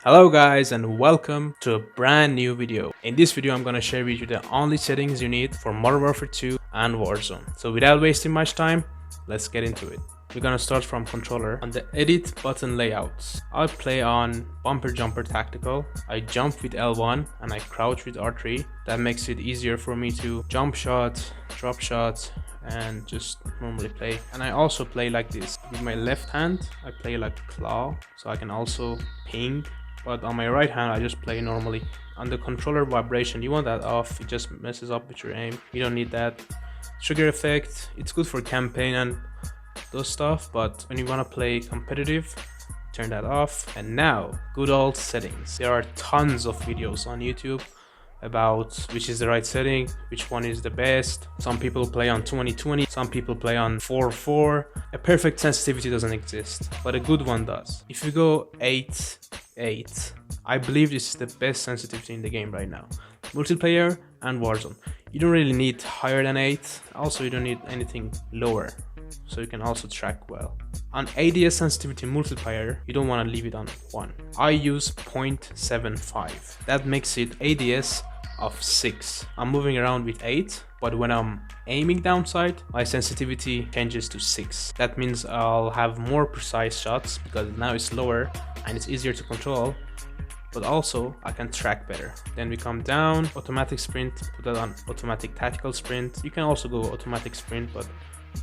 Hello guys and welcome to a brand new video. In this video I'm gonna share with you the only settings you need for Modern Warfare 2 and Warzone. So without wasting much time, let's get into it. We're gonna start from controller. On the edit button layouts, I play on bumper jumper tactical. I jump with L1 and I crouch with R3. That makes it easier for me to jump shot, drop shots, and just normally play. And I also play like this. With my left hand I play like claw, so I can also ping. But on my right hand I just play normally. On the controller vibration, you want that off. It just messes up with your aim. You don't need that. Trigger effect, it's good for campaign and those stuff, but when you want to play competitive, turn that off. And now, good old settings. There are tons of videos on YouTube about which is the right setting, which one is the best. Some people play on 2020, some people play on 4:4. A perfect sensitivity doesn't exist, but a good one does. If you go 8:8, I believe this is the best sensitivity in the game right now. Multiplayer and Warzone. You don't really need higher than 8. Also, you don't need anything lower, so you can also track well. On ADS sensitivity multiplier, you don't want to leave it on 1. I use 0.75. That makes it ADS of 6. I'm moving around with 8, but when I'm aiming downside, my sensitivity changes to 6. That means I'll have more precise shots because now it's lower and it's easier to control, but also I can track better. Then we come down, automatic sprint, put that on automatic tactical sprint. You can also go automatic sprint, but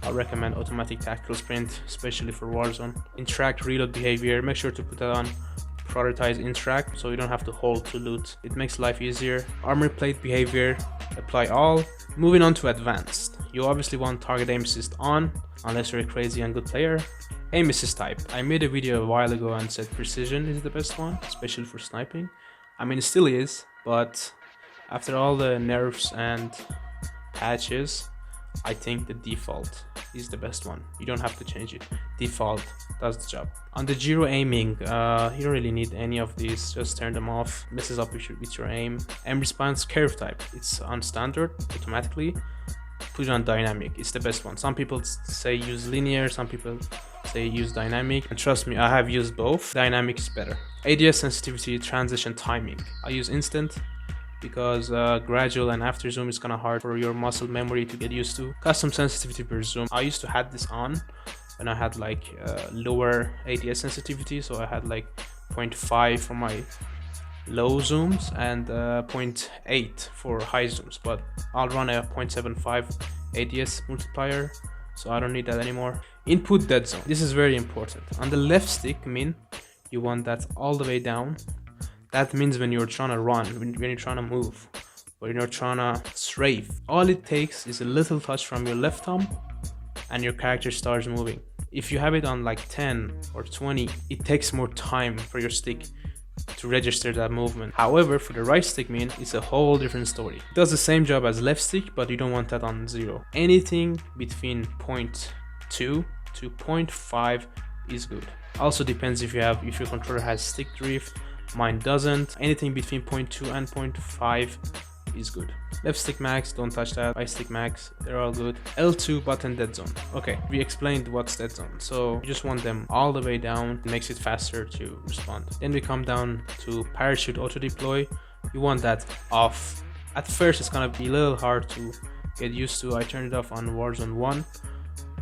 I recommend automatic tactical sprint, especially for Warzone. Interact reload behavior, make sure to put that on prioritize interact so you don't have to hold to loot. It makes life easier. Armor plate behavior, apply all. Moving on to advanced. You obviously want target aim assist on, unless you're a crazy and good player. Aim assist type. I made a video a while ago and said precision is the best one, especially for sniping. I mean, it still is, but after all the nerfs and patches, I think the default is the best one. You don't have to change it. Default does the job. On the gyro aiming, you don't really need any of these. Just turn them off. Messes up with your aim. Aim response curve type. It's on standard automatically. Put it on dynamic. It's the best one. Some people say use linear. Some people say use dynamic. And trust me, I have used both. Dynamic is better. ADS sensitivity transition timing. I use instant, because gradual and after zoom is kind of hard for your muscle memory to get used to. Custom sensitivity per zoom. I used to have this on when I had like lower ADS sensitivity, so I had like 0.5 for my low zooms and 0.8 for high zooms, but I'll run a 0.75 ADS multiplier, so I don't need that anymore. Input dead zone. This is very important. On the left stick min, you want that all the way down. That means when you're trying to run, when you're trying to move, when you're trying to strafe, all it takes is a little touch from your left thumb and your character starts moving. If you have it on like 10 or 20, it takes more time for your stick to register that movement. However, for the right stick min, it's a whole different story. It does the same job as left stick, but you don't want that on 0. Anything between 0.2 to 0.5 is good. Also depends if your controller has stick drift. Mine doesn't. Anything between 0.2 and 0.5 is good. Left stick max, don't touch that. Right stick max, they're all good. L2 button dead zone. Okay, we explained what's dead zone. So you just want them all the way down. It makes it faster to respond. Then we come down to parachute auto deploy. You want that off. At first it's gonna be a little hard to get used to. I turned it off on Warzone 1.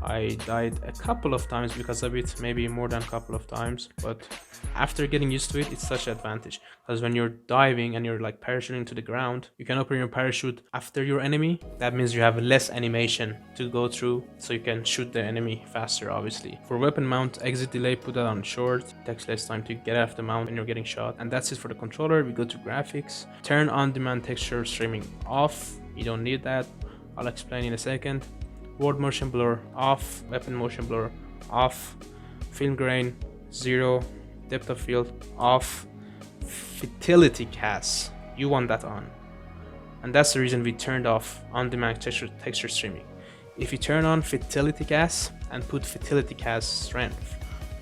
I died a couple of times because of it, maybe more than a couple of times, but after getting used to it, it's such an advantage, because when you're diving and you're like parachuting to the ground, you can open your parachute after your enemy. That means you have less animation to go through, so you can shoot the enemy faster, obviously. For weapon mount, exit delay, put that on short. It takes less time to get off the mount when you're getting shot. And that's it for the controller. We go to graphics. Turn on demand texture streaming off. You don't need that. I'll explain in a second. Word motion blur off, weapon motion blur off, film grain 0, depth of field off, fidelity cast, you want that on. And that's the reason we turned off on-demand texture streaming. If you turn on fidelity cast and put fidelity cast strength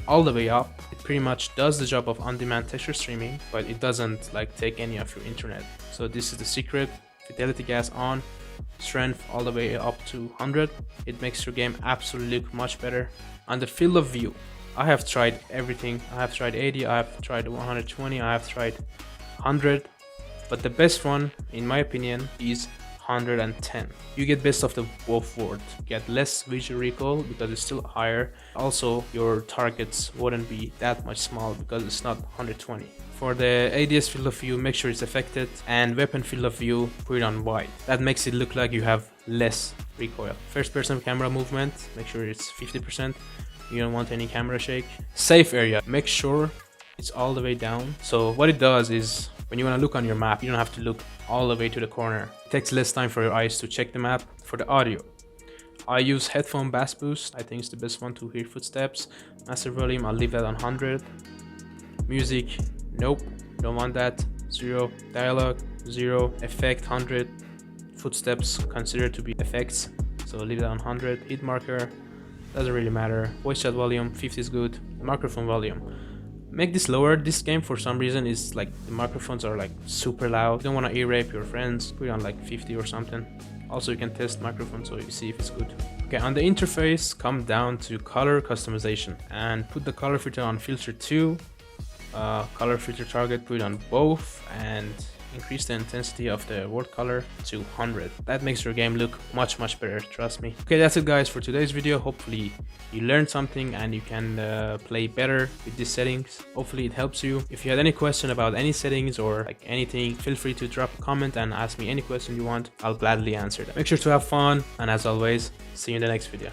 all the way up, it pretty much does the job of on-demand texture streaming, but it doesn't like take any of your internet. So this is the secret. Fidelity cast on, strength all the way up to 100. It makes your game absolutely look much better. On the field of view, I have tried everything. I have tried 80, I have tried 120, I have tried 100, but the best one in my opinion is 110. You get best of the both worlds. You get less visual recoil because it's still higher. Also, your targets wouldn't be that much small because it's not 120. For the ADS field of view, make sure it's affected, and weapon field of view, put it on wide. That makes it look like you have less recoil. First person camera movement, make sure it's 50%. You don't want any camera shake. Safe area, make sure it's all the way down. So what it does is, when you want to look on your map, you don't have to look all the way to the corner. It takes less time for your eyes to check the map. For the audio, I use headphone bass boost. I think it's the best one to hear footsteps. Master volume, I'll leave that on 100. Music, nope, don't want that. 0. Dialogue, 0. Effect, 100. Footsteps considered to be effects, so leave it on 100. Hit marker, doesn't really matter. Voice chat volume, 50 is good. Microphone volume, make this lower. This game for some reason is like the microphones are like super loud. You don't want to ear rape your friends, put it on like 50 or something. Also, you can test microphone so you see if it's good. Okay, on the interface, come down to color customization and put the color filter on filter 2. Color filter target, put it on both, and increase the intensity of the world color to 100. That makes your game look much better, trust me. Okay, that's it guys for today's video. Hopefully you learned something and you can play better with these settings. Hopefully it helps you. If you had any question about any settings or like anything, feel free to drop a comment and ask me any question you want. I'll gladly answer them. Make sure to have fun, and as always, see you in the next video.